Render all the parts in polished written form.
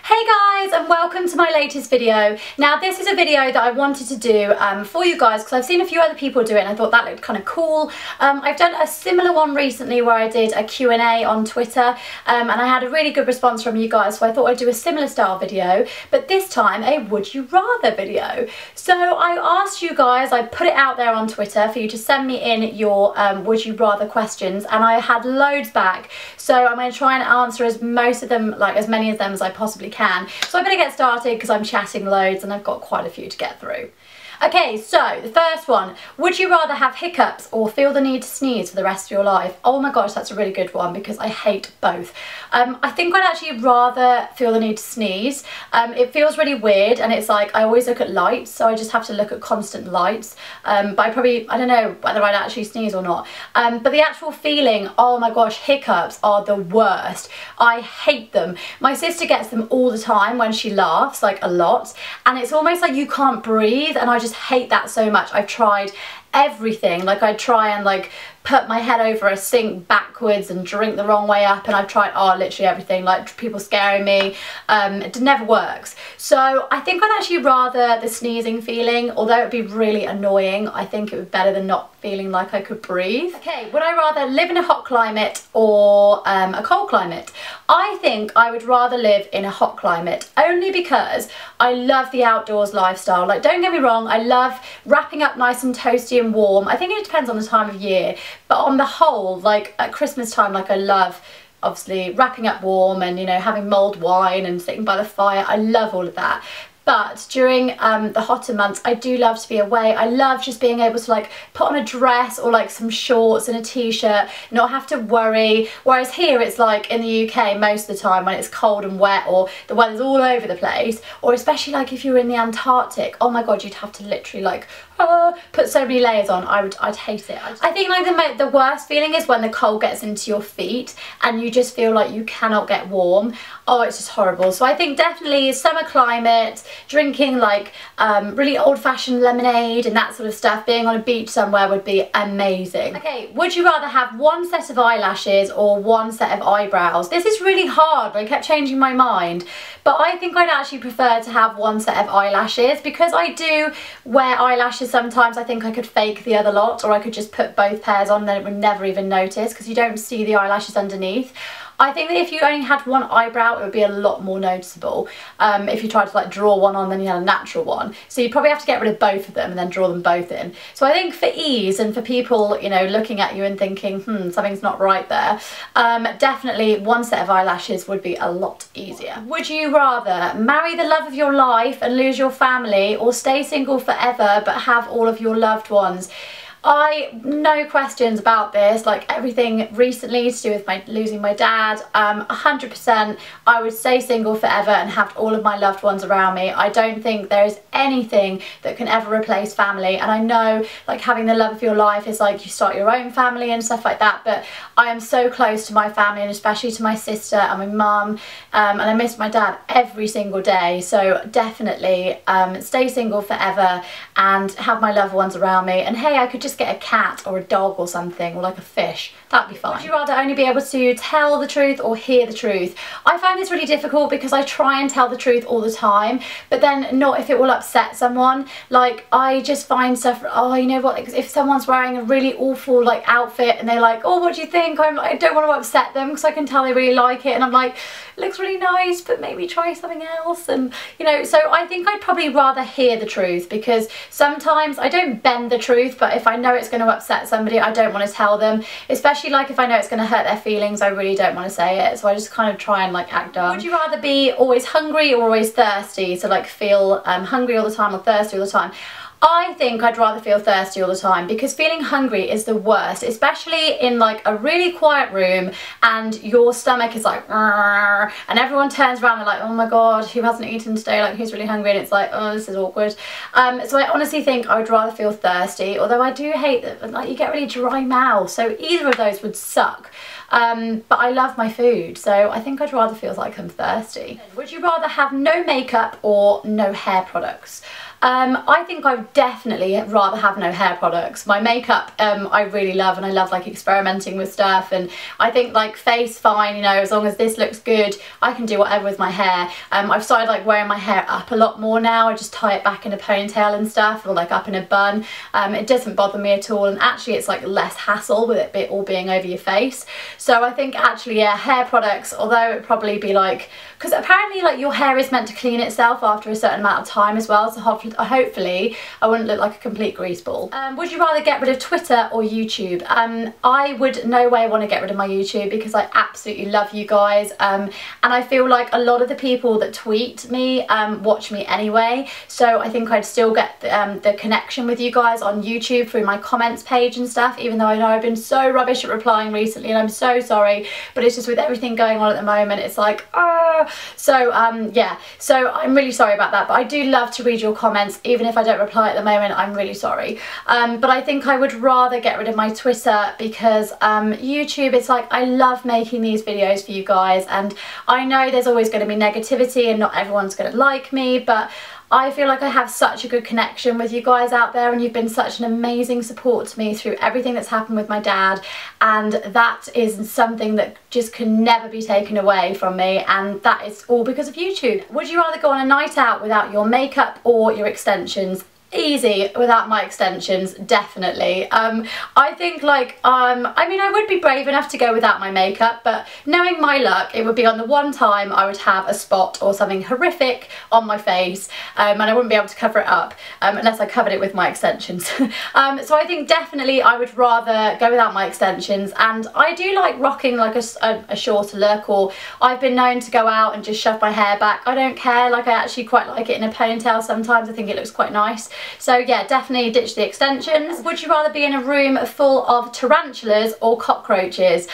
Hey guys, and welcome to my latest video. Now this is a video that I wanted to do for you guys because I've seen a few other people do it and I thought that looked kind of cool. I've done a similar one recently where I did a Q&A on Twitter and I had a really good response from you guys, so I thought I'd do a similar style video, but this time a would you rather video. So I asked you guys, I put it out there on Twitter for you to send me in your would you rather questions, and I had loads back, so I'm going to try and answer as many of them as I possibly can. So I'm going to get started because I'm chatting loads and I've got quite a few to get through. Okay, so the first one, would you rather have hiccups or feel the need to sneeze for the rest of your life? Oh my gosh, that's a really good one because I hate both. I think I'd actually rather feel the need to sneeze. It feels really weird and it's like I always look at lights, so I just have to look at constant lights. But I don't know whether I'd actually sneeze or not. But the actual feeling, oh my gosh, hiccups are the worst. I hate them. My sister gets them all the time when she laughs, like a lot, and it's almost like you can't breathe, and I just hate that so much. I've tried everything, like I try and like put my head over a sink backwards and drink the wrong way up, and I've tried literally everything, like people scaring me. It never works. So I think I'd actually rather the sneezing feeling, although it'd be really annoying. I think it would be better than not feeling like I could breathe. Okay, would I rather live in a hot climate or a cold climate? I think I would rather live in a hot climate, only because I love the outdoors lifestyle. Like, don't get me wrong, I love wrapping up nice and toasty and warm. I think it depends on the time of year, but on the whole, like at Christmas time, like I love obviously wrapping up warm and, you know, having mulled wine and sitting by the fire. I love all of that. But during the hotter months, I do love to be away. I love just being able to like put on a dress or like some shorts and a t-shirt, not have to worry. Whereas here it's like in the UK most of the time when it's cold and wet or the weather's all over the place, or especially like if you were in the Antarctic, oh my god, you'd have to literally like put so many layers on. I'd hate it. I think like the worst feeling is when the cold gets into your feet and you just feel like you cannot get warm. Oh, it's just horrible. So I think definitely summer climate, drinking like really old-fashioned lemonade and that sort of stuff, being on a beach somewhere would be amazing. Okay, would you rather have one set of eyelashes or one set of eyebrows? This is really hard, but I kept changing my mind. But I think I'd actually prefer to have one set of eyelashes because I do wear eyelashes sometimes. I think I could fake the other lot, or I could just put both pairs on and then it would never even notice because you don't see the eyelashes underneath. I think that if you only had one eyebrow, it would be a lot more noticeable. If you tried to like draw one on, then you had a natural one. So you'd probably have to get rid of both of them and then draw them both in. So I think for ease and for people, you know, looking at you and thinking, something's not right there, definitely one set of eyelashes would be a lot easier. Would you rather marry the love of your life and lose your family, or stay single forever but have all of your loved ones? No questions about this, like everything recently to do with losing my dad, 100% I would stay single forever and have all of my loved ones around me. I don't think there is anything that can ever replace family, and I know like having the love of your life is like you start your own family and stuff like that, but I am so close to my family and especially to my sister and my mum, and I miss my dad every single day. So definitely stay single forever and have my loved ones around me, and hey, I could just get a cat or a dog or something, or like a fish. That'd be fine. Would you rather only be able to tell the truth or hear the truth? I find this really difficult because I try and tell the truth all the time, but then not if it will upset someone. Like I just find stuff, oh, you know what, like, if someone's wearing a really awful like outfit and they're like, oh, what do you think? I don't want to upset them because I can tell they really like it, and I'm like, it looks really nice, but maybe try something else. And you know, so I think I'd probably rather hear the truth, because sometimes I don't bend the truth, but if I know it's going to upset somebody, I don't want to tell them, especially like if I know it's going to hurt their feelings. I really don't want to say it, so I just kind of try and like act dumb. Would you rather be always hungry or always thirsty? So like feel hungry all the time or thirsty all the time? I think I'd rather feel thirsty all the time, because feeling hungry is the worst, especially in like a really quiet room and your stomach is like and everyone turns around, they're like, oh my god, who hasn't eaten today, like who's really hungry, and it's like, oh, this is awkward. So I honestly think I would rather feel thirsty, although I do hate that like you get really dry mouth, so either of those would suck. but I love my food, so I think I'd rather feel like I'm thirsty. Would you rather have no makeup or no hair products? I think I would definitely rather have no hair products. My makeup I really love, and I love like experimenting with stuff, and I think like face fine, you know, as long as this looks good I can do whatever with my hair. I've started like wearing my hair up a lot more now. I just tie it back in a ponytail and stuff, or like up in a bun. It doesn't bother me at all, and actually it's like less hassle with it all being over your face. So I think actually, yeah, hair products, although it'd probably be like, because apparently like your hair is meant to clean itself after a certain amount of time as well, so hopefully I wouldn't look like a complete greaseball. Would you rather get rid of Twitter or YouTube? I would no way want to get rid of my YouTube, because I absolutely love you guys, and I feel like a lot of the people that tweet me watch me anyway, so I think I'd still get the connection with you guys on YouTube through my comments page and stuff, even though I know I've been so rubbish at replying recently, and I'm so sorry, but it's just with everything going on at the moment, it's like so yeah, so I'm really sorry about that, but I do love to read your comments. Even if I don't reply at the moment, I'm really sorry, but I think I would rather get rid of my Twitter, because YouTube, it's like I love making these videos for you guys, and I know there's always going to be negativity and not everyone's going to like me, but I feel like I have such a good connection with you guys out there, and you've been such an amazing support to me through everything that's happened with my dad, and that is something that just can never be taken away from me, and that is all because of YouTube. Would you rather go on a night out without your makeup or your extensions? Easy, without my extensions, definitely. I think like I mean, I would be brave enough to go without my makeup, but knowing my luck, it would be on the one time I would have a spot or something horrific on my face, and I wouldn't be able to cover it up unless I covered it with my extensions. So I think definitely I would rather go without my extensions, and I do like rocking like a shorter look, or I've been known to go out and just shove my hair back. I don't care, like I actually quite like it in a ponytail sometimes. I think it looks quite nice. So yeah, definitely ditch the extensions. Would you rather be in a room full of tarantulas or cockroaches?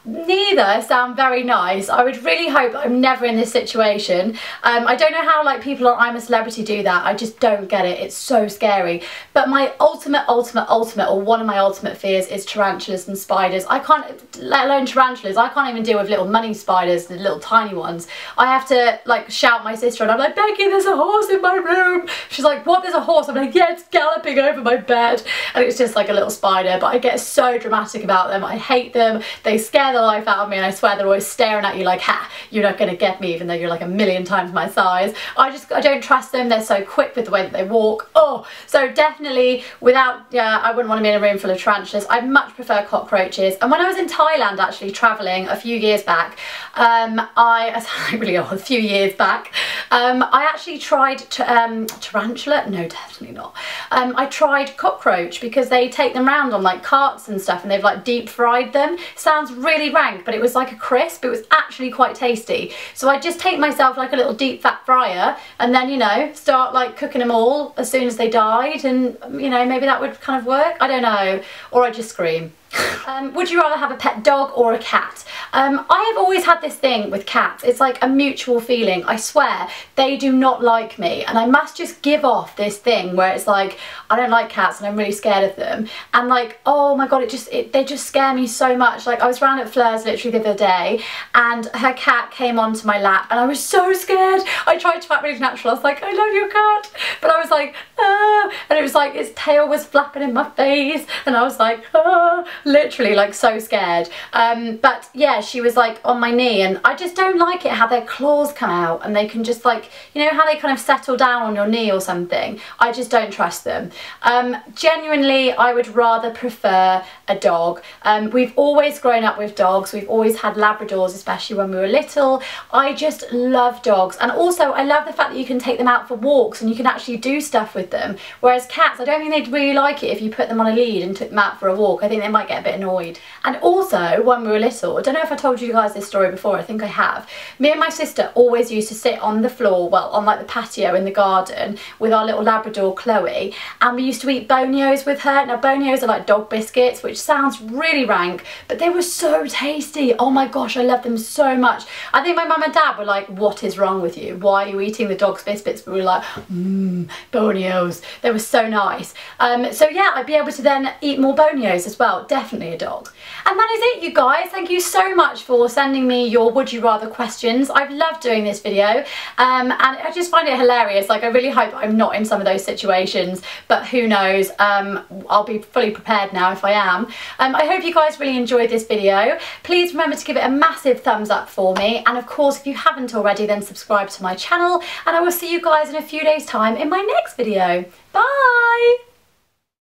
Neither sound very nice. I would really hope I'm never in this situation. I don't know how like people on I'm a Celebrity do that. I just don't get it. It's so scary. But my ultimate, or one of my ultimate fears is tarantulas and spiders. I can't, let alone tarantulas, I can't even deal with little money spiders, the little tiny ones. I have to like shout my sister, and I'm like, Becky, there's a horse in my room. She's like, what, there's a horse? I'm like, yeah, it's galloping over my bed. And it's just like a little spider, but I get so dramatic about them. I hate them. They scare the life out of me, and I swear they're always staring at you like, ha, you're not gonna get me, even though you're like a million times my size. I don't trust them. They're so quick with the way that they walk. Oh, so definitely without, yeah, I wouldn't want to be in a room full of tarantulas. I much prefer cockroaches. And when I was in Thailand actually traveling a few years back, I actually tried tarantula, no, definitely not. I tried cockroach, because they take them round on like carts and stuff, and they've like deep fried them. Sounds really rank, but it was like a crisp. It was actually quite tasty. So I just take myself like a little deep fat fryer, and then, you know, start like cooking them all as soon as they died, and you know, maybe that would kind of work. I don't know, or I just scream. Would you rather have a pet dog or a cat? I have always had this thing with cats. It's like a mutual feeling. I swear they do not like me, and I must just give off this thing where it's like I don't like cats and I'm really scared of them, and like, oh my god, they just scare me so much. Like I was round at Fleur's literally the other day, and her cat came onto my lap, and I was so scared. I tried to act really natural. I was like, I love your cat, but I was like, ah, and it was like its tail was flapping in my face, and I was like, ah, literally like so scared. But yeah, she was like on my knee, and I just don't like it how their claws come out, and they can just like, you know how they kind of settle down on your knee or something. I just don't trust them. Genuinely, I would rather prefer a dog. We've always grown up with dogs. We've always had Labradors, especially when we were little. I just love dogs, and also I love the fact that you can take them out for walks and you can actually do stuff with them, whereas cats, I don't think they'd really like it if you put them on a lead and took them out for a walk. I think they might get a bit annoyed. And also, when we were little, I don't know if I told you guys this story before, I think I have, me and my sister always used to sit on the floor, well, on like the patio in the garden with our little Labrador Chloe, and we used to eat bonios with her. Now bonios are like dog biscuits, which sounds really rank, but they were so tasty. Oh my gosh, I love them so much. I think my mum and dad were like, what is wrong with you? Why are you eating the dog's biscuits? But we were like, bonios. They were so nice. So yeah, I'd be able to then eat more bonios as well. Definitely definitely a dog. And that is it, you guys. Thank you so much for sending me your would you rather questions. I've loved doing this video, and I just find it hilarious. Like, I really hope I'm not in some of those situations, but who knows. I'll be fully prepared now if I am. I hope you guys really enjoyed this video. Please remember to give it a massive thumbs up for me, and of course if you haven't already, then subscribe to my channel, and I will see you guys in a few days time in my next video. Bye!